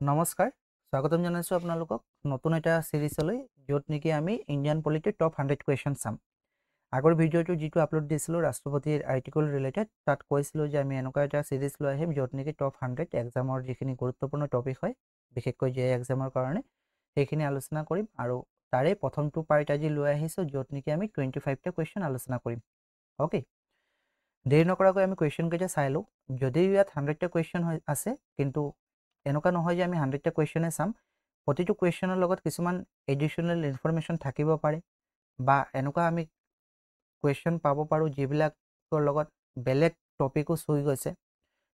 নমস্কাৰ স্বাগতম জনাইছো আপোনালোকক নতুন এটা সিৰিজলৈ য'ত নেকি আমি ইণ্ডিয়ান পলিটিৰ টপ 100 কুৱেশ্যন চাম আগৰ ভিডিঅ'টো যিটো আপলোড দিছিলোঁ ৰাষ্ট্ৰপতিৰ আৰ্টিকল ৰিলেটেড তাত কৈছিলোঁ যে আমি এনেকুৱা এটা সিৰিজ লৈ আহিম য'ত নেকি টপ 100 এক্সামৰ যিখিনি গুৰুত্বপূৰ্ণ টপিক হয় বিশেষকৈ জে এক্সামৰ কাৰণে সেইখিনি আলোচনা কৰিম আৰু তাৰে প্ৰথমটো পাৰ্ট আজি লৈ আহিছোঁ য'ত নেকি আমি 25টা কুৱেশ্যন আলোচনা কৰিম ওকে দেৰি নকৰাকৈ আমি কুৱেশ্যন কেইটা চাই লওঁ যদিও ইয়াত 100টা কুৱেশ্যন আছে কিন্তু এনেকুৱা নহয় যে আমি 100টা কুৱেশ্যনে চাম প্ৰতিটো কুৱেশ্যনৰ লগত কিছুমান এডিশ্যনেল ইনফৰমেশ্যন থাকিব পাৰে বা এনেকুৱা আমি কুৱেশ্যন পাব পাৰোঁ যিবিলাকৰ লগত বেলেগ টপিকো চুই গৈছে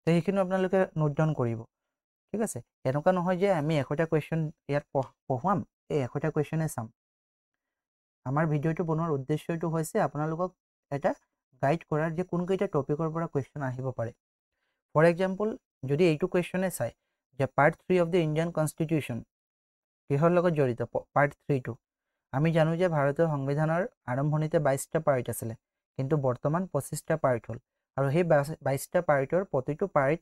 তো সেইখিনি আপোনালোকে নোট ডাউন কৰিব ঠিক আছে এনেকুৱা নহয় যে আমি 100টা কুৱেশ্যন ইয়াত পঢ়ুৱাম এই 100টা কুৱেশ্যনে চাম আমাৰ ভিডিঅ'টো বনোৱাৰ উদ্দেশ্যটো হৈছে আপোনালোকক এটা গাইড কৰাৰ যে কোনকেইটা টপিকৰ পৰা কুৱেশ্যন আহিব পাৰে ফৰ এক্সাম্পল যদি এইটো কুৱেশ্যনে চাই যে part 3 of the Indian constitution কিহৰ লগত জড়িত পাৰ্ট 3টো আমি জানো যে ভাৰতীয় সংবিধানৰ আৰম্ভণিতে 22টা পাৰ্ট আছিলে কিন্তু বৰ্তমান 25টা পাৰ্ট হ'ল আৰু সেই 22টা পাৰ্টৰ প্ৰতিটো পাৰ্ট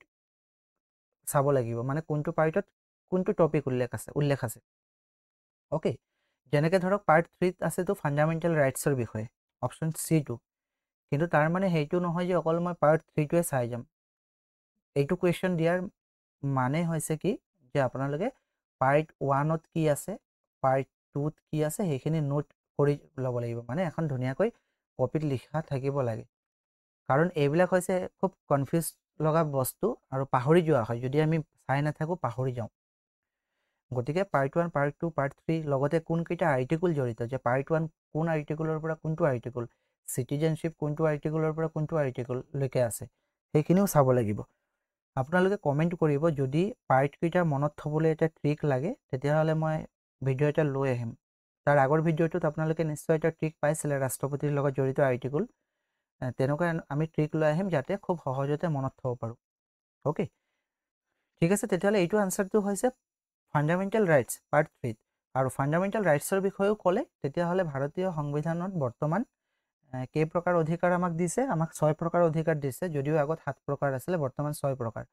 চাব লাগিব মানে কোনটো পাৰ্টত কোনটো টপিক উল্লেখ আছে ওকে যেনেকৈ ধৰক পাৰ্ট 3ত আছেতো ফাণ্ডামেণ্টেল ৰাইটছৰ বিষয়ে অপশ্যন C2 কিন্তু তাৰ মানে সেইটো নহয় যে অকল মই পাৰ্ট 3টোৱে চাই যাম এইটো কুৱেশ্যন দিয়াৰ মানে হৈছে কি যে আপোনালোকে পাৰ্ট 1ত কি আছে পাৰ্ট 2ত কি আছে সেইখিনি নোট কৰি ল'ব লাগিব মানে এখন ধুনীয়াকৈ কপিত লিখা থাকিব লাগে কাৰণ এইবিলাক হৈছে খুব কনফিউজ লগা বস্তু আৰু পাহৰি যোৱা হয় যদি আমি চাই নাথাকোঁ পাহৰি যাওঁ গতিকে পাৰ্ট 1 পাৰ্ট 2 পাৰ্ট 3 লগতে কোনকেইটা আৰ্টিকল জড়িত যে পাৰ্ট 1 কোন আৰ্টিকলৰ পৰা কোনটো আৰ্টিকল চিটিজেনশ্বিপ কোনটো আৰ্টিকলৰ পৰা কোনটো আৰ্টিকললৈকে আছে সেইখিনিও চাব লাগিব আপোনালোকে কমেণ্ট কৰিব যদি পাৰ্টকেইটা মনত থ'বলৈ এটা ট্ৰিক লাগে তেতিয়াহ'লে মই ভিডিঅ' এটা লৈ আহিম তাৰ আগৰ ভিডিঅ'টোত আপোনালোকে নিশ্চয় এটা ট্ৰিক পাইছিলে ৰাষ্ট্ৰপতিৰ লগত জড়িত আৰ্টিকল তেনেকুৱা আমি ট্ৰিক লৈ আহিম যাতে খুব সহজতে মনত থ'ব পাৰোঁ ওকে ঠিক আছে তেতিয়াহ'লে এইটো আনচাৰটো হৈছে ফাণ্ডামেণ্টেল ৰাইটছ পাৰ্ট 3 আৰু ফাণ্ডামেণ্টেল ৰাইটছৰ বিষয়েও ক'লে তেতিয়াহ'লে ভাৰতীয় সংবিধানত বৰ্তমান কেই প্ৰকাৰ অধিকাৰ আমাক দিছে আমাক 6 প্ৰকাৰ অধিকাৰ দিছে যদিও আগত 7 প্ৰকাৰ আছিলে বৰ্তমান 6 প্ৰকাৰ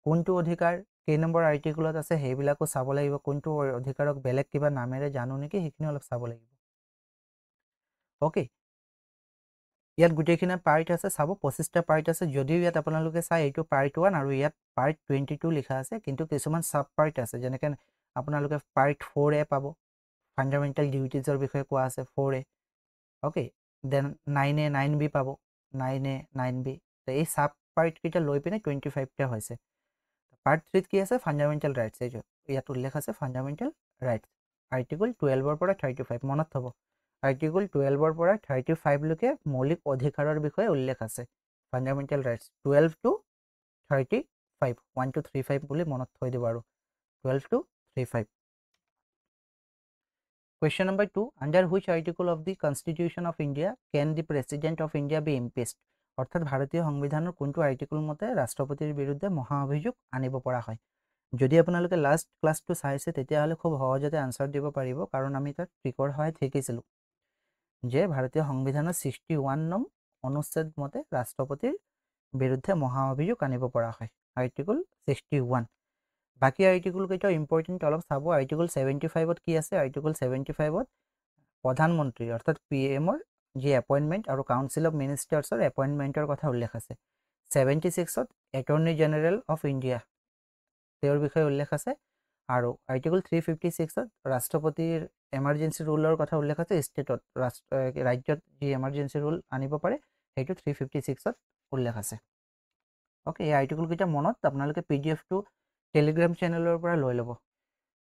কোনটো অধিকাৰ কেই নম্বৰ আৰ্টিকলত আছে সেইবিলাকো চাব লাগিব কোনটো অধিকাৰক বেলেগ কিবা নামেৰে জানো নেকি সেইখিনি অলপ চাব লাগিব ওকে ইয়াত গোটেইখিনি পাৰ্ট আছে চাব 25টা পাৰ্ট আছে যদিও ইয়াত আপোনালোকে চাই এইটো পাৰ্ট 1 আৰু ইয়াত পাৰ্ট 22 লিখা আছে কিন্তু কিছুমান সাব পাৰ্ট আছে যেনেকৈ আপোনালোকে পাৰ্ট 4A পাব ফাণ্ডামেণ্টেল ডিউটিজৰ বিষয়ে কোৱা আছে 4A okay then 9A 9B পাব 9A 9B তো এই সাব পাৰ্টকেইটা লৈ পিনে 25টা হৈছে পাৰ্ট 3ত কি আছে ফাণ্ডামেণ্টেল ৰাইটছ এই ইয়াত উল্লেখ আছে ফাণ্ডামেণ্টেল ৰাইটছ আৰ্টিকল 12ৰ পৰা 35 মনত থ'ব আৰ্টিকল 12ৰ পৰা 35লৈকে মৌলিক অধিকাৰৰ বিষয়ে উল্লেখ আছে ফাণ্ডামেণ্টেল ৰাইটছ 12 টু 35 1 to 35 বুলি মনত থৈ দিব আৰু 12 to 35 Question number 2 under which article of the Constitution of India can the President of India be impeached অৰ্থাৎ ভাৰতীয় সংবিধানৰ কোনটো আৰ্টিকল মতে ৰাষ্ট্ৰপতিৰ বিৰুদ্ধে মহা অভিযোগ আনিব পৰা হয় যদি আপোনালোকে লাষ্ট ক্লাছটো চাইছে তেতিয়াহ'লে খুব সহজতে আনচাৰ দিব পাৰিব কাৰণ আমি তাত ট্ৰিকৰ সহায়ত শিকিছিলোঁ যে ভাৰতীয় সংবিধানৰ 61 নং অনুচ্ছেদ মতে ৰাষ্ট্ৰপতিৰ বিৰুদ্ধে মহা অভিযোগ আনিব পৰা হয় আৰ্টিকল 61 বাকি আৰ্টিকল কেইটা ইম্পৰ্টেণ্ট অলপ চাব আৰ্টিকল 75ত কি আছে আৰ্টিকল 75ত প্ৰধানমন্ত্ৰী অৰ্থাৎ PMৰ যি এপইণ্টমেণ্ট আৰু কাউন্সিল অফ মিনিষ্টাৰ্ছৰ এপইণ্টমেণ্টৰ কথা উল্লেখ আছে 76ত এটৰ্নি জেনেৰেল অফ ইণ্ডিয়া তেওঁৰ বিষয়ে উল্লেখ আছে আৰু আৰ্টিকল 356ত ৰাষ্ট্ৰপতিৰ এমাৰ্জেঞ্চি ৰুলৰ কথা উল্লেখ আছে ষ্টেটত ৰাজ্যত যি এমাৰ্জেঞ্চি ৰুল আনিব পাৰে সেইটো 356ত উল্লেখ আছে ওকে এই আৰ্টিকলকেইটা মনত আপোনালোকে PDFটো টেলিগ্ৰাম চেনেলৰ পৰা লৈ ল'ব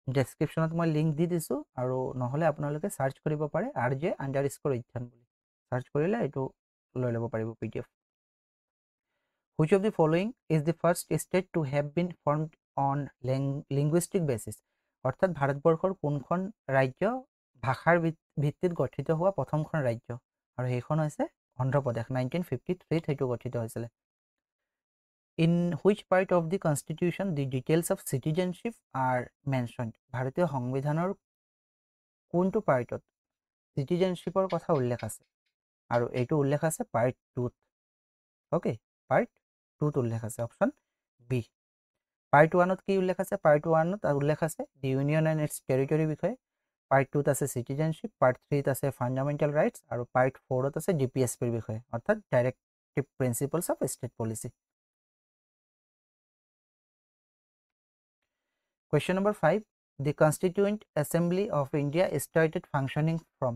ডেছক্ৰিপশ্যনত মই লিংক দি দিছোঁ আৰু নহ'লে আপোনালোকে চাৰ্চ কৰিব পাৰে RJ_অধ্যয়ন বুলি চাৰ্চ কৰিলে এইটো লৈ ল'ব পাৰিব PDF Which of the following is the first state to have been formed on linguistic basis অৰ্থাৎ ভাৰতবৰ্ষৰ কোনখন ৰাজ্য ভাষাৰ ভিত্তিত গঠিত হোৱা প্ৰথমখন ৰাজ্য আৰু সেইখন হৈছে অন্ধ্ৰপ্ৰদেশ 1953 সেইটো গঠিত হৈছিলে In which part of the constitution the details of citizenship are mentioned ভাৰতীয় সংবিধানৰ কোনটো পাৰ্টত citizenshipৰ কথা উল্লেখ আছে আৰু এইটো উল্লেখ আছে পাৰ্ট 2ত ওকে পাৰ্ট 2ত উল্লেখ আছে অপশ্যন বি পাৰ্ট 1ত কি উল্লেখ আছে? পাৰ্ট 1ত উল্লেখ আছে the union and its territory বিষয়ে, পাৰ্ট 2ত আছে চিটিজেনশ্বিপ, পাৰ্ট 3ত আছে ফাণ্ডামেণ্টেল ৰাইটছ, আৰু পাৰ্ট 4ত আছে DPSPৰ বিষয়ে, অৰ্থাৎ directive principles of state policy. Question number 5, the constituent assembly of India started functioning from.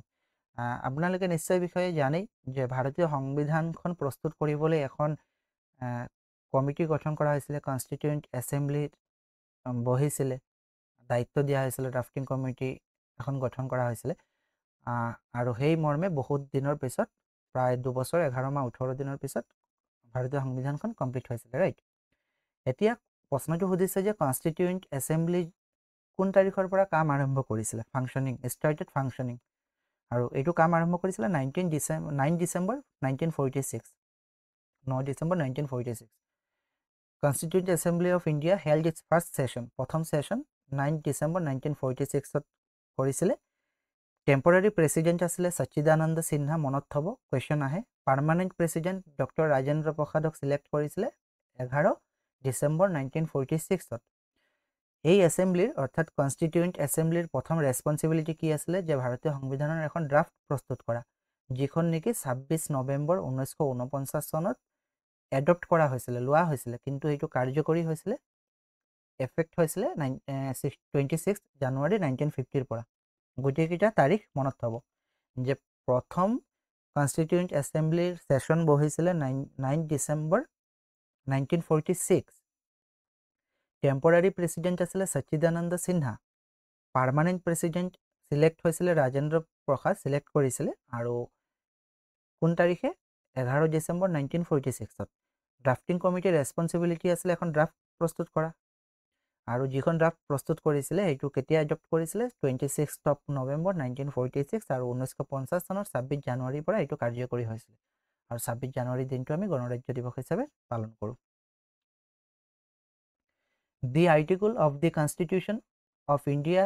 আপোনালোকে নিশ্চয় বিষয়ে জানেই যে ভাৰতীয় সংবিধানখন প্ৰস্তুত কৰিবলৈ এখন কমিটি গঠন কৰা হৈছিলে, কনষ্টিটিউয়েণ্ট এছেম্বলিত বহিছিলে, দায়িত্ব দিয়া হৈছিলে, ড্ৰাফটিং কমিটি এখন গঠন কৰা হৈছিলে, আৰু সেই মৰ্মে বহুত দিনৰ পিছত, প্ৰায় 2 বছৰ 11 মাহ 18 দিনৰ পিছত ভাৰতীয় সংবিধানখন কমপ্লিট হৈছিলে, ৰাইট। এতিয়া প্ৰশ্নটো সুধিছে যে কনষ্টিটিউয়েণ্ট এছেম্বলি কোন তাৰিখৰ পৰা কাম আৰম্ভ কৰিছিলে, ফাংচনিং, ষ্টাৰ্টেড ফাংচনিং, আৰু এইটো কাম আৰম্ভ কৰিছিলে 9 December 1946, 9 December 1946। Constituent assembly of India held its first session, প্ৰথম ছেশ্যন 9 ডিচেম্বৰ 1946ত কৰিছিলে। টেম্পৰাৰী প্ৰেছিডেণ্ট আছিলে সচ্চিদানন্দ সিনহা, মনত থ'ব, কুৱেশ্যন আহে। পাৰ্মানেণ্ট প্ৰেছিডেণ্ট ডক্টৰ ৰাজেন্দ্ৰ প্ৰসাদক চিলেক্ট কৰিছিলে 11 ডিচেম্বৰ 1946ত। এই এছেম্বলিৰ অৰ্থাৎ কনষ্টিটিউয়েণ্ট এছেম্বলিৰ প্ৰথম ৰেছপঞ্চিবিলিটি কি আছিলে? যে ভাৰতীয় সংবিধানৰ এখন ড্ৰাফ্ট প্ৰস্তুত কৰা, যিখন নেকি 26 নৱেম্বৰ 1949 চনত এডপ্ট কৰা হৈছিলে, লোৱা হৈছিলে, কিন্তু এইটো কাৰ্যকৰী হৈছিলে, এফেক্ট হৈছিলে 26 জানুৱাৰী 1950ৰ পৰা। গোটেইকেইটা তাৰিখ মনত থ'ব যে প্ৰথম কনষ্টিটিউয়েণ্ট এছেম্বলিৰ ছেশ্যন বহিছিলে 9 ডিচেম্বৰ 1946। টেম্পৰাৰী প্ৰেছিডেণ্ট আছিলে সচ্চিদানন্দ সিনহা, পাৰ্মানেণ্ট প্ৰেছিডেণ্ট চিলেক্ট হৈছিলে ৰাজেন্দ্ৰ প্ৰসাদ, চিলেক্ট কৰিছিলে, আৰু কোন তাৰিখে? 11 ডিচেম্বৰ 1946ত। ড্ৰাফটিং কমিটিৰ ৰেছপঞ্চিবিলিটি আছিলে এখন ড্ৰাফ্ট প্ৰস্তুত কৰা, আৰু যিখন ড্ৰাফ্ট প্ৰস্তুত কৰিছিলে সেইটো কেতিয়া এডপ্ট কৰিছিলে? 26 নৱেম্বৰ 1946, আৰু 1950 চনৰ 26 জানুৱাৰীৰ পৰা এইটো কাৰ্যকৰী হৈছিলে, আৰু 26 জানুৱাৰী দিনটো আমি গণৰাজ্য দিৱস হিচাপে পালন কৰোঁ। The article of the constitution of India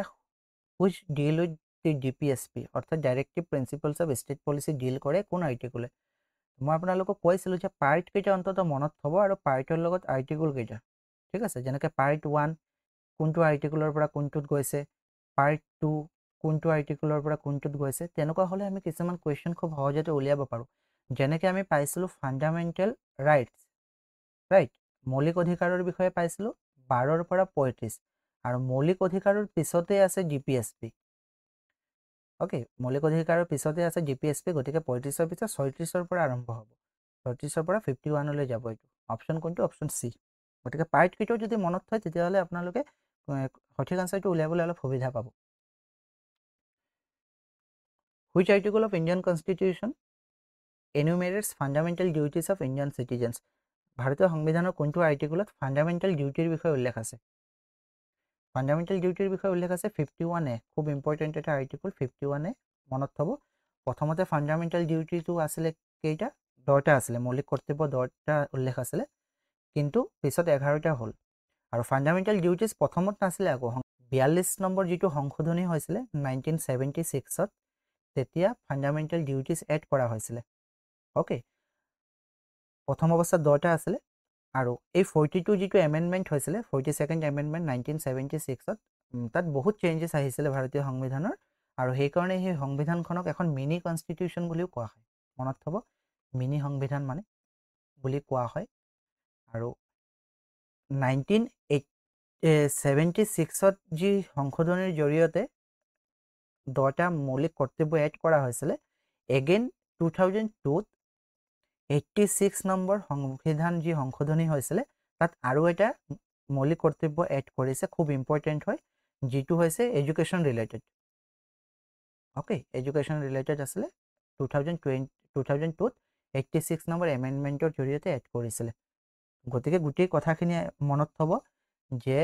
which deal with the DPSP, অৰ্থাৎ directive principles of state policy deal কৰে কোন আৰ্টিকলে? মই আপোনালোকক কৈছিলোঁ যে পাৰ্ট কেইটা অন্তত মনত থ'ব, আৰু পাৰ্টৰ লগত আৰ্টিকল কেইটা, ঠিক আছে। যেনেকৈ পাৰ্ট 1 কোনটো আৰ্টিকলৰ পৰা কোনটোত গৈছে, পাৰ্ট 2 কোনটো আৰ্টিকলৰ পৰা কোনটোত গৈছে, তেনেকুৱা হ'লে আমি কিছুমান কুৱেশ্যন খুব সহজতে উলিয়াব পাৰোঁ। যেনেকৈ আমি পাইছিলোঁ ফাণ্ডামেণ্টেল ৰাইটছ, ৰাইট, মৌলিক অধিকাৰৰ বিষয়ে পাইছিলোঁ 12ৰ পৰা 35, আৰু মৌলিক অধিকাৰৰ পিছতে আছে DPSP, অ'কে, মৌলিক অধিকাৰৰ পিছতে আছে DPSP, গতিকে 35ৰ পিছত 36ৰ পৰা আৰম্ভ হ'ব, 36ৰ পৰা 51লৈ যাব, এইটো অপশ্যন কোনটো? Option C. গতিকে পাৰ্ট কেইটাও যদি মনত থয় তেতিয়াহ'লে আপোনালোকে সঠিক আনচাৰটো উলিয়াবলৈ অলপ সুবিধা পাব। Which article of Indian constitution enumerates fundamental duties of Indian citizens, ভাৰতীয় সংবিধানৰ কোনটো আৰ্টিকলত ফাণ্ডামেণ্টেল ডিউটিৰ বিষয়ে উল্লেখ আছে? ফাণ্ডামেণ্টেল ডিউটিৰ বিষয়ে উল্লেখ আছে 51A, খুব ইম্পৰ্টেণ্ট এটা আৰ্টিকল 51A, মনত থ'ব। প্ৰথমতে ফাণ্ডামেণ্টেল ডিউটিটো আছিলে কেইটা? 10টা আছিলে, মৌলিক কৰ্তব্য 10টা উল্লেখ আছিলে, কিন্তু পিছত 11টা হ'ল। আৰু ফাণ্ডামেণ্টেল ডিউটিজ প্ৰথমত নাছিলে, আকৌ 42 নম্বৰ যিটো সংশোধনী হৈছিলে 1976ত, তেতিয়া ফাণ্ডামেণ্টেল ডিউটিজ এড কৰা হৈছিলে, অ'কে। প্ৰথম অৱস্থাত 10টা আছিলে, আৰু এই 42 যিটো এমেণ্ডমেণ্ট হৈছিলে, 42nd এমেণ্ডমেণ্ট 1976ত, তাত বহুত চেঞ্জেছ আহিছিলে ভাৰতীয় সংবিধানৰ, আৰু সেইকাৰণে সেই সংবিধানখনক এখন মিনি কনষ্টিটিউশ্যন বুলিও কোৱা হয়, মনত থ'ব, মিনি সংবিধান মানে বুলি কোৱা হয়। আৰু 1976ত যি সংশোধনীৰ জৰিয়তে 10টা মৌলিক কৰ্তব্য এড কৰা হৈছিলে, এগেইন 2002ত 86 নম্বৰ সংবিধান যি সংশোধনী হৈছিলে, তাত আৰু এটা মৌলিক কৰ্তব্য এড কৰিছে, খুব ইম্পৰ্টেণ্ট হয়, যিটো হৈছে education related, okay, education related আছিলে, 2002ত 86 নম্বৰ এমেণ্ডমেণ্টৰ জৰিয়তে এড কৰিছিলে। গতিকে গোটেই কথাখিনি মনত থ'ব যে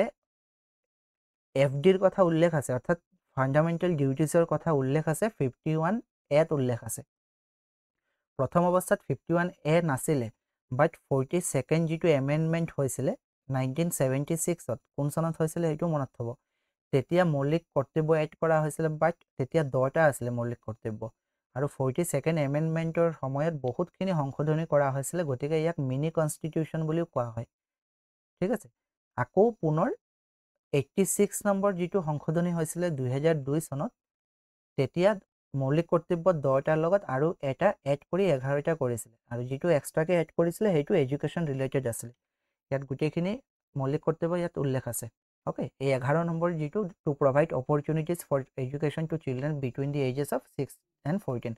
FDৰ কথা উল্লেখ আছে, অৰ্থাৎ ফাণ্ডামেণ্টেল ডিউটিছৰ কথা উল্লেখ আছে 51Aত উল্লেখ আছে। প্ৰথম অৱস্থাত 51A নাছিলে, বাট 42nd যিটো এমেণ্ডমেণ্ট হৈছিলে 1976ত, কোন চনত হৈছিলে সেইটো মনত থ'ব, তেতিয়া মৌলিক কৰ্তব্য এড কৰা হৈছিলে, বাট তেতিয়া 10টা আছিলে মৌলিক কৰ্তব্য, আৰু 42nd এমেণ্ডমেণ্টৰ সময়ত বহুতখিনি সংশোধনী কৰা হৈছিলে, গতিকে ইয়াক মিনি কনষ্টিটিউশ্যন বুলিও কোৱা হয়, ঠিক আছে। আকৌ পুনৰ 86 নম্বৰ যিটো সংশোধনী হৈছিলে 2002 চনত তেতিয়া মৌলিক কৰ্তব্য 10টাৰ লগত আৰু এটা এড কৰি 11টা কৰিছিলে আৰু যিটো এক্সট্ৰাকে এড কৰিছিলে সেইটো এডুকেশ্যন ৰিলেটেড আছিলে ইয়াত গোটেইখিনি মৌলিক কৰ্তব্য ইয়াত উল্লেখ আছে ওকে এই 11 নম্বৰ যিটো to provide opportunities for education to children between the ages of 6 and 14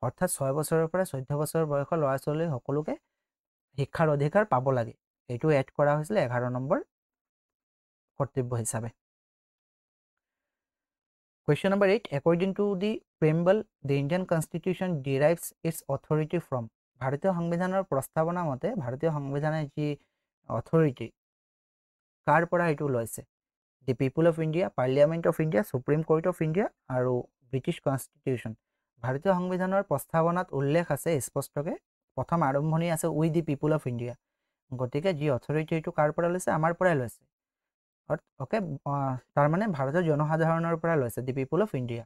অৰ্থাৎ 6 বছৰৰ পৰা 14 বছৰ বয়সৰ ল'ৰা ছোৱালী সকলোকে শিক্ষাৰ অধিকাৰ পাব লাগে এইটো এড কৰা হৈছিলে 11 নম্বৰ কৰ্তব্য হিচাপে Question number 8. According to the preamble, the Indian Constitution derives its authority from ভাৰতীয় সংবিধানৰ প্ৰস্তাৱনা মতে ভাৰতীয় সংবিধানৰ যি অথৰিটি কাৰ পৰা এইটো লৈছে the people of India parliament of India supreme court of India আৰু ব্ৰিটিছ কনষ্টিটিউশ্যন ভাৰতীয় সংবিধানৰ প্ৰস্তাৱনাত উল্লেখ আছে স্পষ্টকৈ প্ৰথম আৰম্ভণি আছে উই দি পিপল অফ ইণ্ডিয়া গতিকে যি অথৰিটি এইটো কাৰ পৰা লৈছে আমাৰ পৰাই লৈছে ওকে তাৰ মানে ভাৰতৰ জনসাধাৰণৰ পৰা লৈছে দি পিপল অফ ইণ্ডিয়া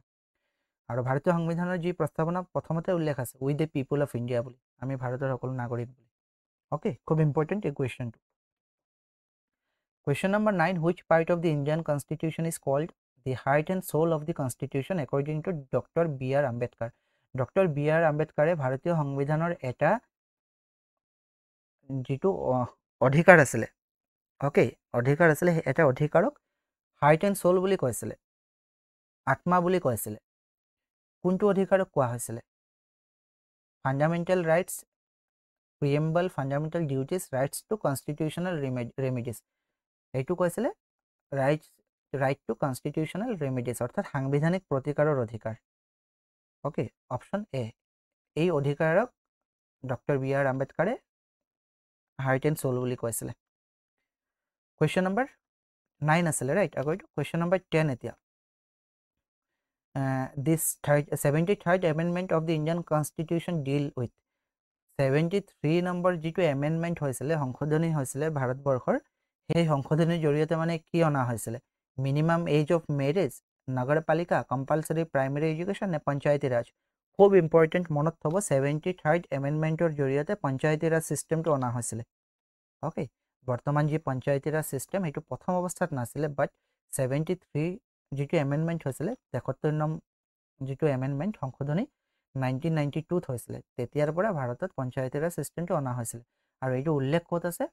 আৰু ভাৰতীয় সংবিধানৰ যি প্ৰস্তাৱনা প্ৰথমতে উল্লেখ আছে উই দি পিপল অফ ইণ্ডিয়া বুলি আমি ভাৰতৰ সকলো নাগৰিক বুলি ওকে খুব ইম্পৰ্টেণ্ট এই কুৱেশ্যনটো Question number 9. Which part of the Indian Constitution is called the heart and soul of the Constitution according to Dr. B.R. Ambedkar? Dr. B.R. Ambedkare ভাৰতীয় সংবিধানৰ এটা যিটো অধিকাৰ আছিলে ওকে অধিকাৰ আছিলে এটা অধিকাৰক হাৰ্ট এণ্ড সোল বুলি কৈছিলে আত্মা বুলি কৈছিলে কোনটো অধিকাৰক কোৱা হৈছিলে fundamental rights preamble fundamental duties rights to constitutional remedies এইটো কৈছিলে ৰাইট টু কনষ্টিটিউশ্যনেল ৰেমিডিজ অৰ্থাৎ সাংবিধানিক প্ৰতিকাৰৰ অধিকাৰ ওকে অপশ্যন এ এই অধিকাৰক ডক্টৰ বি আৰ আম্বেদকাৰে হাৰ্ট এণ্ড সোল বুলি কৈছিলে কুৱেশ্যন নম্বৰ 9 আছিলে ৰাইট আকৌ এইটো কুৱেশ্যন নম্বৰ 10 এতিয়া this 73rd amendment of the Indian Constitution deal with 73 number যিটো এমেণ্ডমেণ্ট হৈছিলে সংশোধনী হৈছিলে ভাৰতবৰ্ষৰ সেই সংশোধনীৰ জৰিয়তে মানে কি অনা হৈছিলে মিনিমাম এজ অফ মেৰেজ নগৰপালিকা কম্পালসৰী প্ৰাইমেৰী এডুকেশ্যন নে পঞ্চায়তী ৰাজ খুব ইম্পৰ্টেণ্ট মনত থ'ব 73rd এমেণ্ডমেণ্টৰ জৰিয়তে পঞ্চায়তী ৰাজ ছিষ্টেমটো অনা হৈছিলে ওকে বৰ্তমান যি পঞ্চায়তী ৰাজ ছিষ্টেম সেইটো প্ৰথম অৱস্থাত নাছিলে বাট 73 যিটো এমেণ্ডমেণ্ট হৈছিলে 73 নং যিটো এমেণ্ডমেণ্ট সংশোধনী 1992ত হৈছিলে তেতিয়াৰ পৰা ভাৰতত পঞ্চায়তী ৰাজ ছিষ্টেমটো অনা হৈছিলে আৰু এইটো উল্লেখ ক'ত আছে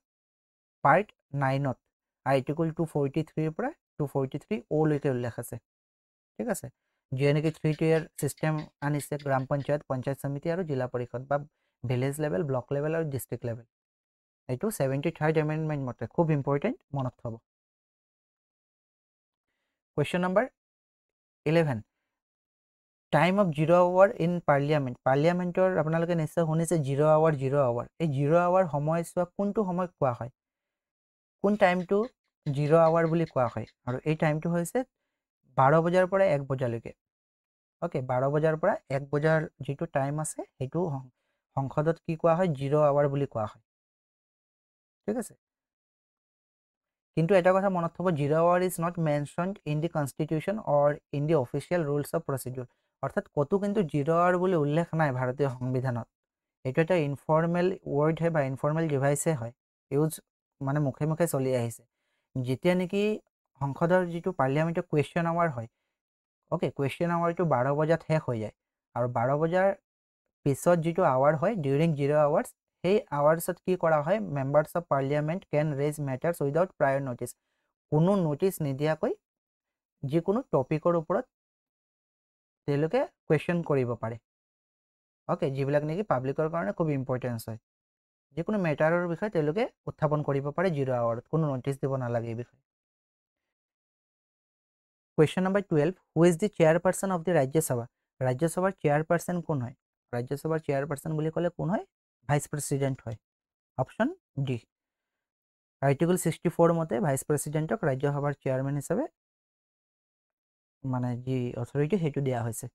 পাৰ্ট 9ত আৰ্টিকল 243 পৰা 243 অ লৈকে উল্লেখ আছে ঠিক আছে যিয়ে নেকি 3 টিয়াৰ ছিষ্টেম আনিছে গ্ৰাম পঞ্চায়ত পঞ্চায়ত সমিতি আৰু জিলা পৰিষদ বা ভিলেজ লেভেল ব্লক লেভেল আৰু ডিষ্ট্ৰিক্ট লেভেল এইটো 73rd এমেণ্ডমেণ্ট মতে খুব ইম্পৰ্টেণ্ট মনত থ'ব question number 11 time of 0 hour in পাৰ্লিয়ামেণ্টৰ আপোনালোকে নিশ্চয় শুনিছে 0 আৱাৰ এই 0 আৱাৰ সময়ছোৱা কোনটো সময় কোৱা হয় কোন টাইমটো 0 আৱাৰ বুলি কোৱা হয় আৰু এই টাইমটো হৈছে 12 বজাৰ পৰা 1 বজালৈকে ওকে 12 বজাৰ পৰা 1 বজাৰ যিটো টাইম আছে সেইটো সংসদত কি কোৱা হয় 0 আৱাৰ বুলি কোৱা হয় ঠিক আছে কিন্তু এটা কথা মনত থ'ব 0 hour is not mentioned in the constitution or in the official rules of procedure অৰ্থাৎ ক'তো কিন্তু 0 আৱাৰ বুলি উল্লেখ নাই ভাৰতীয় সংবিধানত এইটো এটা ইনফৰ্মেল ৱৰ্ডহে বা ইনফৰ্মেল ডিভাইচহে হয় ইউজ মানে মুখে মুখে চলি আহিছে যেতিয়া নেকি সংসদৰ যিটো পাৰ্লিয়ামেণ্টৰ কুৱেশ্যন আৱাৰ হয় ওকে কুৱেশ্যন আৱাৰটো 12 বজাত শেষ হৈ যায় আৰু 12 বজাৰ পিছত যিটো আৱাৰ হয় ডিউৰিং 0 আৱাৰ্ছ সেই আৱাৰ্ছত কি কৰা হয় members of parliament can raise matters without prior notice কোনো ন'টিছ নিদিয়াকৈ যিকোনো টপিকৰ ওপৰত তেওঁলোকে কুৱেশ্যন কৰিব পাৰে ওকে যিবিলাক নেকি পাব্লিকৰ কাৰণে খুব ইম্পৰ্টেঞ্চ হয় যিকোনো মেটাৰৰ বিষয়ে তেওঁলোকে উত্থাপন কৰিব পাৰে 0 আৱাৰত কোনো ন'টিছ দিব নালাগে এই বিষয়ে question number 12 who is the chairperson of the ৰাজ্যসভাৰ চেয়াৰপাৰ্চন কোন হয় ৰাজ্যসভাৰ চেয়াৰপাৰ্চন বুলি ক'লে কোন হয় ভাইচ প্ৰেচিডেণ্ট হয় অপশ্যন ডি আৰ্টিকল 64 মতে ভাইচ প্ৰেচিডেণ্টক ৰাজ্যসভাৰ চেয়াৰমেন হিচাপে মানে যি অথৰিটি সেইটো দিয়া হৈছে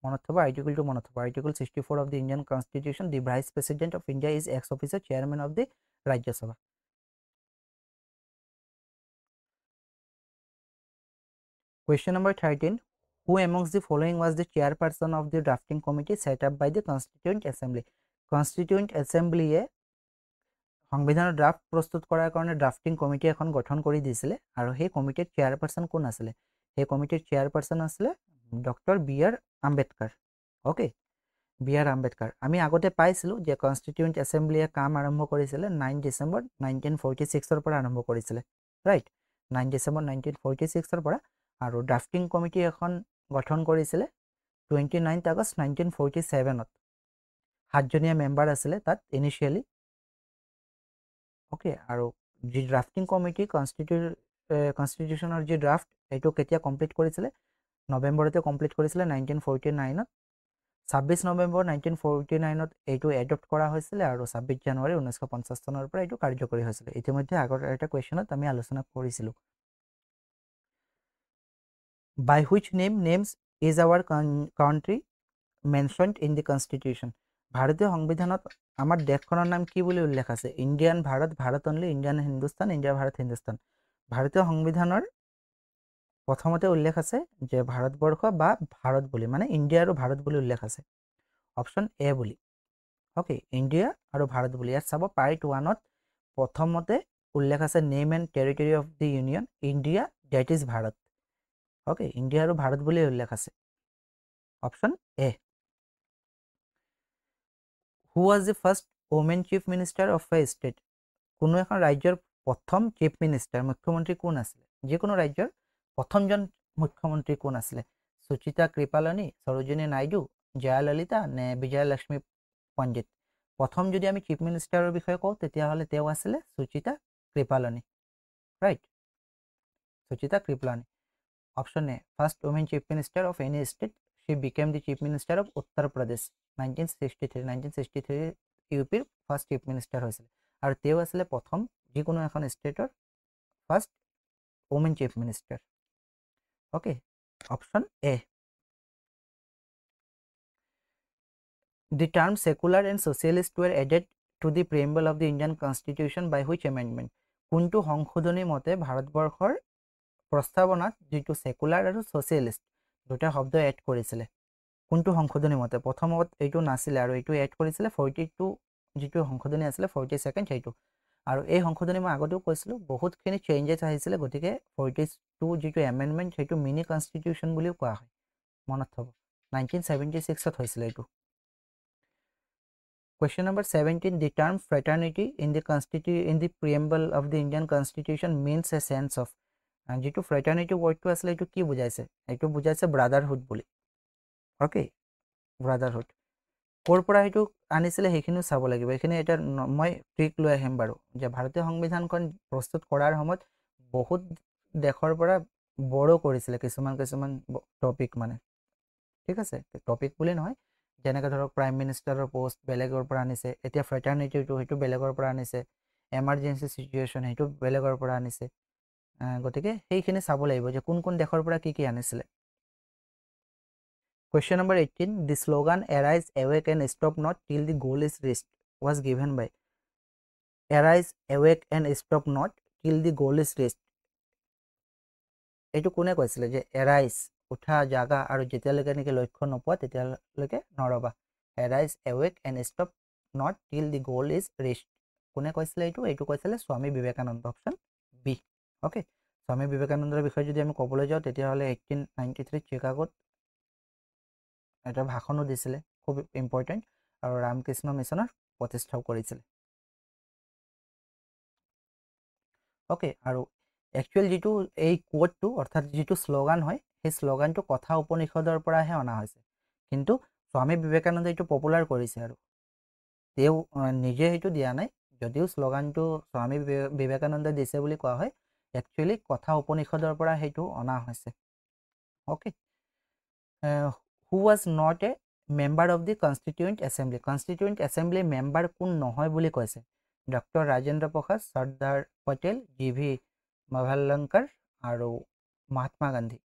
মনত থ'ব আৰ্টিকলটো মনত থ'ব article 64 of the Indian constitution the vice president of India is x officer chairman of the Rajya Sabha Question number 13. Who amongst the following was the chairperson of the drafting committee set up by the Constituent Assembly? Constituent Assembly সংবিধানৰ draft প্ৰস্তুত কৰাৰ কাৰণে drafting committee এখন গঠন কৰি দিছিলে আৰু সেই কমিটিৰ চেয়াৰপাৰসন কোন আছিলে সেই কমিটিৰ চেয়াৰপাৰসন আছিলে doctor B R Ambedkar okay B R Ambedkar আমি আগতে পাইছিলোঁ যে কনষ্টিটিউয়েণ্ট এছেম্বলিয়ে কাম আৰম্ভ কৰিছিলে 9 ডিচেম্বৰ 1946 পৰা আৰম্ভ কৰিছিলে ৰাইট 9 ডিচেম্বৰ 1946 পৰা আৰু ড্ৰাফটিং কমিটি এখন গঠন কৰিছিলে 29 আগষ্ট 1947 সাতজনীয়া মেম্বাৰ আছিলে তাত ইনিচিয়েলি ওকে আৰু যি ড্ৰাফটিং কমিটি কনষ্টিটিউশ্যনৰ যি ড্ৰাফট এইটো কেতিয়া কমপ্লিট কৰিছিলে নৱেম্বৰতে কমপ্লিট কৰিছিলে 1949 26 নৱেম্বৰ 1949 এইটো এডপ্ট কৰা হৈছিলে আৰু 26 জানুৱাৰী 1950 চনৰ পৰা এইটো কাৰ্যকৰী হৈছিলে ইতিমধ্যে আগৰ এটা কুৱেশ্যনত আমি আলোচনা কৰিছিলোঁ by which names is our country mentioned in the constitution ভাৰতীয় সংবিধানত আমাৰ দেশখনৰ নাম কি বুলি উল্লেখ আছে Indian Bharat Bharat only Indian Hindustan India Bharat Hindustan ভাৰতীয় সংবিধানৰ প্ৰথমতে উল্লেখ আছে যে ভাৰতবৰ্ষ বা ভাৰত বুলি মানে ইণ্ডিয়া আৰু ভাৰত বুলি উল্লেখ আছে অপচন এ বুলি ওকে ইণ্ডিয়া আৰু ভাৰত বুলি ইয়াত চাব পাৰ্ট 1ত প্ৰথমতে উল্লেখ আছে name and territory of the union India that is Bharat okay India আৰু ভাৰত বুলি উল্লেখ আছে option A who was the first women chief minister of a state কোনো এখন ৰাজ্যৰ প্ৰথম চিফ মিনিষ্টাৰ মুখ্যমন্ত্ৰী কোন আছিলে যিকোনো ৰাজ্যৰ প্ৰথমজন মুখ্যমন্ত্ৰী কোন আছিলে সুচিতা কৃপালনী সৰোজিনী নাইডু জয়াললিতা নে বিজয়লক্ষ্মী পণ্ডিত প্ৰথম যদি আমি চিফ মিনিষ্টাৰৰ বিষয়ে কওঁ তেতিয়াহ'লে তেওঁ আছিলে Suchita Kripalani right Suchita Kripalani option A, first woman chief minister of any state. She became the chief minister of Uttar Pradesh 1963 ইউপিৰ ফাৰ্ষ্ট চিফ মিনিষ্টাৰ হৈছিল আৰু তেওঁ আছিলে প্ৰথম যিকোনো এখন ষ্টেটৰ first women chief minister okay option A The term secular and socialist were added to the preamble of the Indian Constitution by which amendment? কোনটো সংশোধনী মতে ভাৰতবৰ্ষৰ প্ৰস্তাৱনাত যিটো সেকুলাৰ আৰু সোশিয়েলিষ্ট দুটা শব্দ এড কৰিছিলে কোনটো সংশোধনী মতে প্ৰথমত এইটো নাছিলে আৰু এইটো এড কৰিছিলে 42 যিটো সংশোধনী আছিলে 42nd সেইটো আৰু এই সংশোধনী মই আগতেও কৈছিলোঁ বহুতখিনি চেঞ্জেছ আহিছিলে গতিকে 42 যিটো এমেণ্ডমেণ্ট সেইটো মিনি কনষ্টিটিউশ্যন বুলিও কোৱা হয় মনত থব 1976ত হৈছিলে এইটো Question number 17 the term fraternity in the preamble of the Indian Constitution means a sense of যিটো ফ্ৰেটাৰ্নিটি ৱৰ্ডটো আছিলে এইটো কি বুজাইছে এইটো বুজাইছে ব্ৰাদাৰহুড বুলি ওকে ব্ৰাদাৰহুড ক'ৰ পৰা এইটো আনিছিলে সেইখিনিও চাব লাগিব এইখিনি এটা মই ট্ৰিক লৈ আহিম বাৰু যে ভাৰতীয় সংবিধানখন প্ৰস্তুত কৰাৰ সময়ত বহুত দেশৰ পৰা বড়ো কৰিছিলে কিছুমান টপিক মানে ঠিক আছে টপিক বুলি নহয় যেনেকৈ ধৰক প্ৰাইম মিনিষ্টাৰৰ পোষ্ট বেলেগৰ পৰা আনিছে এতিয়া ফ্ৰেটাৰ্নিটিটো সেইটো বেলেগৰ পৰা আনিছে এমাৰ্জেঞ্চি চিটুৱেশ্যন সেইটো বেলেগৰ পৰা আনিছে গতিকে সেইখিনি চাব লাগিব যে কোন কোন দেশৰ পৰা কি আনিছিলে Question number 18 the slogan arise awake and stop not till the goal is reached was given by arise awake and stop not till the goal is reached এইটো কোনে কৈছিলে যে arise উঠা জাগা আৰু যেতিয়ালৈকে নেকি লক্ষ্য নপোৱা তেতিয়ালৈকে নৰবা arise awake and stop not till the goal is reached কোনে কৈছিলে এইটো কৈছিলে Swami Vivekananda option B okay স্বামী বিবেকানন্দৰ বিষয়ে যদি আমি ক'বলৈ যাওঁ তেতিয়াহ'লে 1893 চিকাগোত এটা ভাষণো দিছিলে খুব ইম্পৰ্টেণ্ট আৰু ৰামকৃষ্ণ মিছনৰ প্ৰতিষ্ঠাও কৰিছিলে ওকে আৰু একচুৱেল যিটো এই কোটটো অৰ্থাৎ যিটো শ্লোগান হয় সেই শ্লোগানটো কথা উপনিষদৰ পৰাহে অনা হৈছে কিন্তু স্বামী বিবেকানন্দই এইটো পপুলাৰ কৰিছে আৰু তেওঁ নিজে সেইটো দিয়া নাই যদিও শ্লোগানটো স্বামী বিবেকানন্দই দিছে বুলি কোৱা হয় একচুৱেলি কথা উপনিষদৰ পৰা সেইটো অনা হৈছে okay who was not a member of the constituent assembly member কোন নহয় বুলি কৈছে ডক্টৰ ৰাজেন্দ্ৰ প্ৰসাদ সৰ্দাৰ পটেল জিভি মাভালঙ্কাৰ আৰু মহাত্মা গান্ধী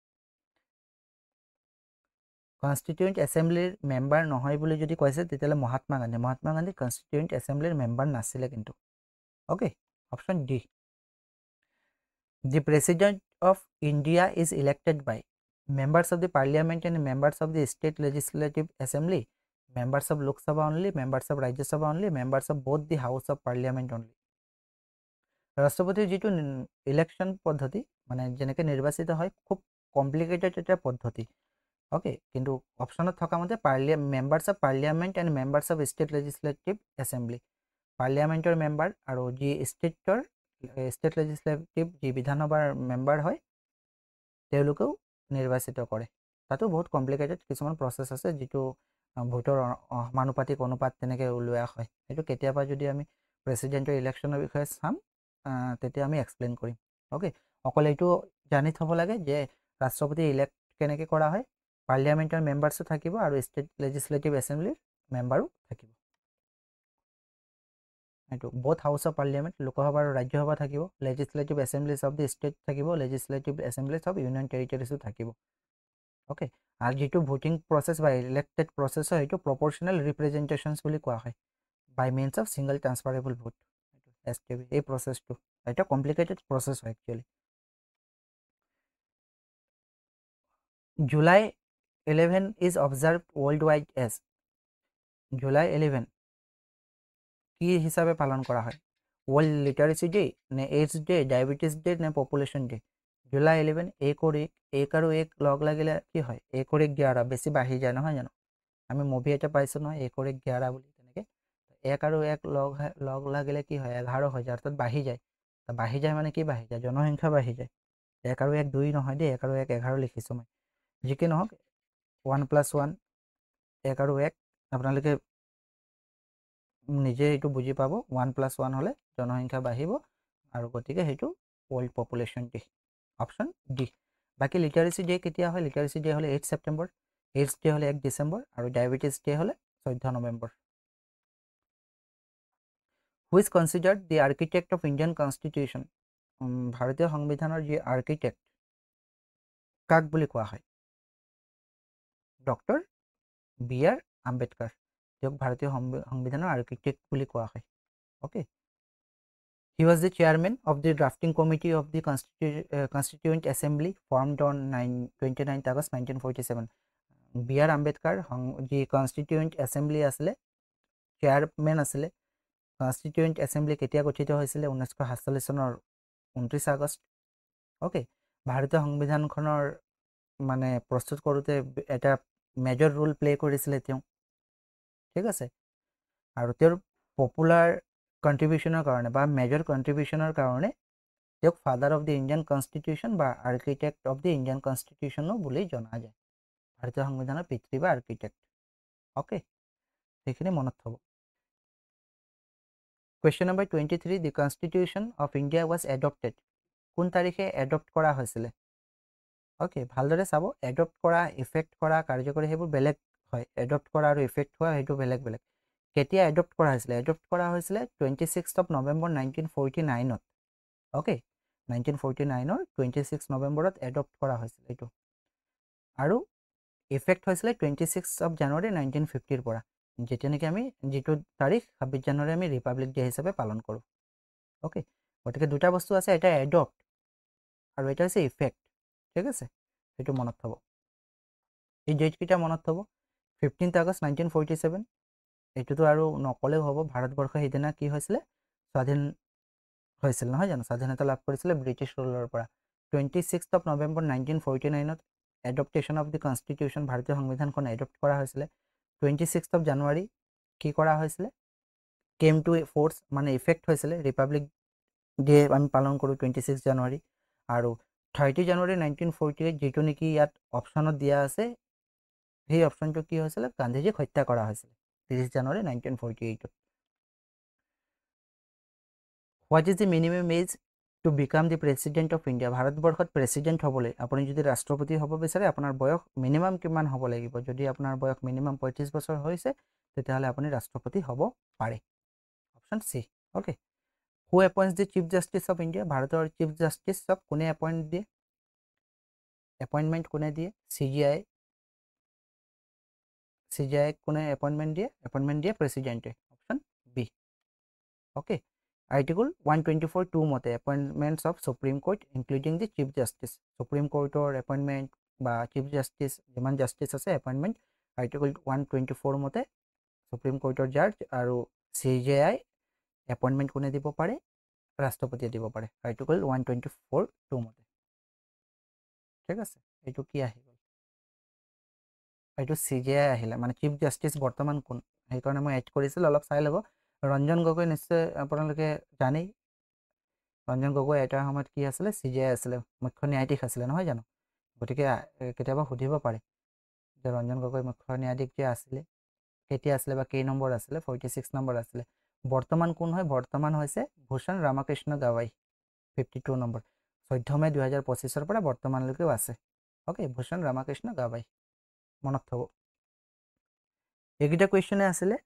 কনষ্টিটিউয়েণ্ট এছেম্বলিৰ মেম্বাৰ নহয় বুলি যদি কৈছে তেতিয়াহ'লে মহাত্মা গান্ধী কনষ্টিটিউয়েণ্ট এছেম্বলিৰ মেম্বাৰ নাছিলে কিন্তু okay option D The President of India is elected by members of the Parliament and members of the State Legislative Assembly, members of Lok Sabha only, members of Rajya Sabha only, members of both the House of Parliament only. ৰাষ্ট্ৰপতিৰ যিটো election পদ্ধতি মানে যেনেকৈ নিৰ্বাচিত হয় খুব complicated এটা পদ্ধতি ওকে কিন্তু অপশ্যনত থকা মতে members of parliament and members of state legislative assembly পাৰ্লিয়ামেণ্টৰ মেম্বাৰ আৰু যি ষ্টেট লেজিছলেটিভ যি বিধানসভাৰ মেম্বাৰ হয় তেওঁলোকেও নিৰ্বাচিত কৰে তাতো বহুত কমপ্লিকেটেড কিছুমান প্ৰচেছ আছে যিটো ভোটৰ সমানুপাতিক অনুপাত তেনেকৈ উলিওৱা হয় সেইটো কেতিয়াবা যদি আমি প্ৰেচিডেণ্টৰ ইলেকশ্যনৰ বিষয়ে চাম তেতিয়া আমি এক্সপ্লেইন কৰিম ওকে অকল এইটো জানি থ'ব লাগে যে ৰাষ্ট্ৰপতি ইলেক্ট কেনেকৈ কৰা হয় পাৰ্লিয়ামেণ্টৰ মেম্বাৰ্ছো থাকিব আৰু ষ্টেট লেজিছলেটিভ এছেম্বলিৰ মেম্বাৰো থাকিব এইটো both house of parliament Lok Sabha আৰু ৰাজ্যসভা থাকিব legislative assemblies of the state থাকিব লেজিছলেটিভ এছেম্বলিজ অফ ইউনিয়ন টেৰিটৰিজো থাকিব ওকে আৰু যিটো ভোটিং প্ৰচেছ বা ইলেক্টেড প্ৰচেছ হয় সেইটো প্ৰপৰ্চনেল ৰিপ্ৰেজেণ্টেশ্যনছ বুলি কোৱা হয় by means of single transferable vote STB এই প্ৰচেছটো এটা কমপ্লিকেটেড প্ৰচেছ হয় actually July 11 is observed world wide as July 11 কি হিচাপে পালন কৰা হয় ৱৰ্ল্ড লিটাৰেচি ডে নে এইডছ ডে ডায়েবেটিছ ডে নে পপুলেশ্যন ডে জুলাই 11 এক আৰু এক লগ লাগিলে কি হয় 1 और 1 11 বেছি বাঢ়ি যায় নহয় জানো আমি মুভি এটা পাইছোঁ নহয় 1 और 1 11 বুলি তেনেকৈ 1 আৰু 1 লগ লাগিলে কি হয় 11 হৈ যায় অৰ্থাৎ বাঢ়ি যায় মানে কি বাঢ়ি যায় জনসংখ্যা বাঢ়ি যায় 1 আৰু 1 2 নহয় দেই 1 আৰু 1 11 লিখিছোঁ মই যি কি নহওক 1+1 1 আৰু 1 আপোনালোকে নিজে এইটো বুজি পাব 1+1 হ'লে জনসংখ্যা বাঢ়িব আৰু গতিকে সেইটো world population day option D বাকী লিটাৰেচি ডে কেতিয়া হয় লিটাৰেচি ডে হ'লে 8 ছেপ্টেম্বৰ এইডছ ডে হ'লে 1 ডিচেম্বৰ আৰু ডায়েবেটিছ ডে হ'লে 14 November who is considered the architect of Indian constitution ভাৰতীয় সংবিধানৰ যি আৰ্কিটেক্ট কাক বুলি কোৱা হয় ডক্টৰ BR আম্বেদকাৰ তেওঁক ভাৰতীয় সংবিধানৰ আৰ্কিটেক্ট বুলি কোৱা হয় okay he was the chairman of the drafting committee of the constituent assembly formed on 29th August 1947 BR Ambedkar যি কনষ্টিটিউয়েণ্ট এছেম্বলি আছিলে চেয়াৰমেন আছিলে কনষ্টিটিউয়েণ্ট এছেম্বলি কেতিয়া গঠিত হৈছিলে 1947 চনৰ 29 আগষ্ট ওকে ভাৰতীয় সংবিধানখনৰ মানে প্ৰস্তুত কৰোঁতে এটা মেজৰ ৰোল প্লে কৰিছিলে তেওঁ ঠিক আছে আৰু তেওঁৰ পপুলাৰ কণ্ট্ৰিবিউশ্যনৰ কাৰণে বা মেজৰ কণ্ট্ৰিবিউশ্যনৰ কাৰণে তেওঁক father of the Indian constitution বা আৰ্কিটেক্ট অফ দি ইণ্ডিয়ান কনষ্টিটিউশ্যনো বুলি জনা যায় ভাৰতীয় সংবিধানৰ পিতৃ বা আৰ্কিটেক্ট ওকে সেইখিনি মনত থ'ব question number 23 the constitution of India was adopted কোন তাৰিখে এডপ্ট কৰা হৈছিলে ওকে ভালদৰে চাব এডপ্ট কৰা ইফেক্ট কৰা কাৰ্যকৰী সেইবোৰ বেলেগ হয় এডপ্ট কৰা আৰু ইফেক্ট হোৱা সেইটো বেলেগ কেতিয়া এডপ্ট কৰা হৈছিলে 26 নৱেম্বৰ 1949ত ওকে 1949ৰ 26 নৱেম্বৰত এডপ্ট কৰা হৈছিলে এইটো আৰু ইফেক্ট হৈছিলে 26 জানুৱাৰী 1950ৰ পৰা যেতিয়া নেকি আমি যিটো তাৰিখ 26 জানুৱাৰী আমি ৰিপাব্লিক ডে হিচাপে পালন কৰোঁ ওকে গতিকে দুটা বস্তু আছে এটা এডপ্ট আৰু এটা হৈছে ইফেক্ট ঠিক আছে সেইটো মনত থ'ব এই ডেটকেইটা মনত থ'ব 15 আগষ্ট 1947 এইটোতো আৰু নকলেও হ'ব ভাৰতবৰ্ষ সেইদিনা কি হৈছিলে স্বাধীন হৈছিল নহয় জানো স্বাধীনতা লাভ কৰিছিলে ব্ৰিটিছ ৰুলৰ পৰা 26 নৱেম্বৰ 1949ত এডপ্টেশ্যন অফ দি কনষ্টিটিউশ্যন ভাৰতীয় সংবিধানখন এডপ্ট কৰা হৈছিলে 26 জানুৱাৰী কি কৰা হৈছিলে কেম টু ফ'ৰ্চ মানে ইফেক্ট হৈছিলে ৰিপাব্লিক ডে আমি পালন কৰোঁ 26 জানুৱাৰী আৰু 30 জানুৱাৰী 1948 যিটো নেকি ইয়াত অপশ্যনত দিয়া আছে সেই অপশ্যনটো কি হৈছিলে গান্ধীজীক হত্যা কৰা হৈছিলে 30 জানুৱাৰী 1948 what is the minimum age to become the president of India ভাৰতবৰ্ষত প্ৰেচিডেণ্ট হ'বলৈ আপুনি যদি ৰাষ্ট্ৰপতি হ'ব বিচাৰে আপোনাৰ বয়স মিনিমাম কিমান হ'ব লাগিব যদি আপোনাৰ বয়স মিনিমাম 35 বছৰ হৈছে তেতিয়াহ'লে আপুনি ৰাষ্ট্ৰপতি হ'ব পাৰে option C okay who appoints the chief justice of India ভাৰতৰ চিফ জাষ্টিছক কোনে এপইণ্ট দিয়ে এপইণ্টমেণ্ট কোনে দিয়ে CGI কোনে এপইণ্টমেণ্ট দিয়ে প্ৰেচিডেণ্টে অপশ্যন বি ওকে আৰ্টিকল 124(2) মতে appointments of supreme court including the chief justice supreme কোৰ্টৰ এপইণ্টমেণ্ট বা চিফ জাষ্টিছ যিমান জাষ্টিছ আছে এপইণ্টমেণ্ট আৰ্টিকল 124 মতে সুপ্ৰিম কোৰ্টৰ জাজ আৰু CGI এপইণ্টমেণ্ট কোনে দিব পাৰে ৰাষ্ট্ৰপতিয়ে দিব পাৰে আৰ্টিকল 124(2) মতে ঠিক আছে এইটো কি আহি গ'ল এইটো CJI আহিলে মানে চিফ জাষ্টিস বৰ্তমান কোন সেইকাৰণে মই এড কৰিছিল অলপ চাই ল'ব ৰঞ্জন গগৈ নিশ্চয় আপোনালোকে জানেই ৰঞ্জন গগৈ এটা সময়ত কি আছিলে CJI আছিলে মুখ্য ন্যায়াধীশ আছিলে নহয় জানো গতিকে কেতিয়াবা সুধিব পাৰে যে ৰঞ্জন গগৈ মুখ্য ন্যায়াধীশ যে আছিলে কেতিয়া আছিলে বা কেই নম্বৰ আছিলে 46 নম্বৰ আছিলে বৰ্তমান কোন হয় বৰ্তমান হৈছে ভূষণ ৰামকৃষ্ণ গাৱাই 52 নম্বৰ 14 মে 2025 পৰা বৰ্তমানলৈকেও আছে ওকে ভূষণ ৰামকৃষ্ণ গাৱাই মনত থব এইকেইটা কুৱেশ্যনে আছিলে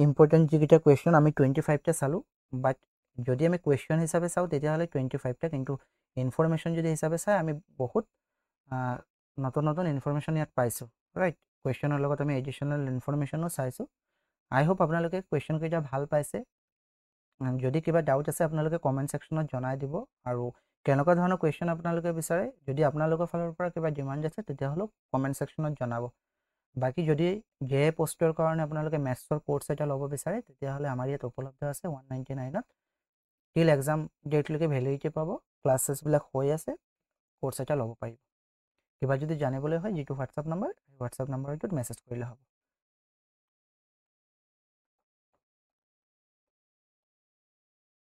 ইম্পৰ্টেণ্ট যিকেইটা কুৱেশ্যন আমি 25টা চালোঁ বাট যদি আমি কুৱেশ্যন হিচাপে চাওঁ তেতিয়াহ'লে 25টা কিন্তু ইনফৰমেশ্যন যদি হিচাপে চাই আমি বহুত নতুন নতুন ইনফৰমেশ্যন ইয়াত পাইছোঁ ৰাইট কুৱেশ্যনৰ লগত আমি এডিশ্যনেল ইনফৰমেশ্যনো চাইছোঁ আই হোপ আপোনালোকে কুৱেশ্যনকেইটা ভাল পাইছে যদি কিবা ডাউট আছে আপোনালোকে কমেণ্ট ছেকশ্যনত জনাই দিব আৰু কেনেকুৱা ধৰণৰ কুৱেশ্যন আপোনালোকে বিচাৰে যদি আপোনালোকৰ ফালৰ পৰা কিবা ডিমাণ্ড আছে তেতিয়াহ'লে কমেণ্ট ছেকশ্যনত জনাব বাকী যদি JA পোষ্টৰ কাৰণে আপোনালোকে মেথছৰ কোৰ্ছ এটা ল'ব বিচাৰে তেতিয়াহ'লে আমাৰ ইয়াত উপলব্ধ আছে 199ত টিল এক্সাম ডেটলৈকে ভেলিডিটি পাব ক্লাছেছবিলাক হৈ আছে কোৰ্ছ এটা ল'ব পাৰিব কিবা যদি জানিবলৈ হয় যিটো হোৱাটছআপ নম্বৰ সেই হোৱাটছআপ নম্বৰটোত মেছেজ কৰিলে হ'ব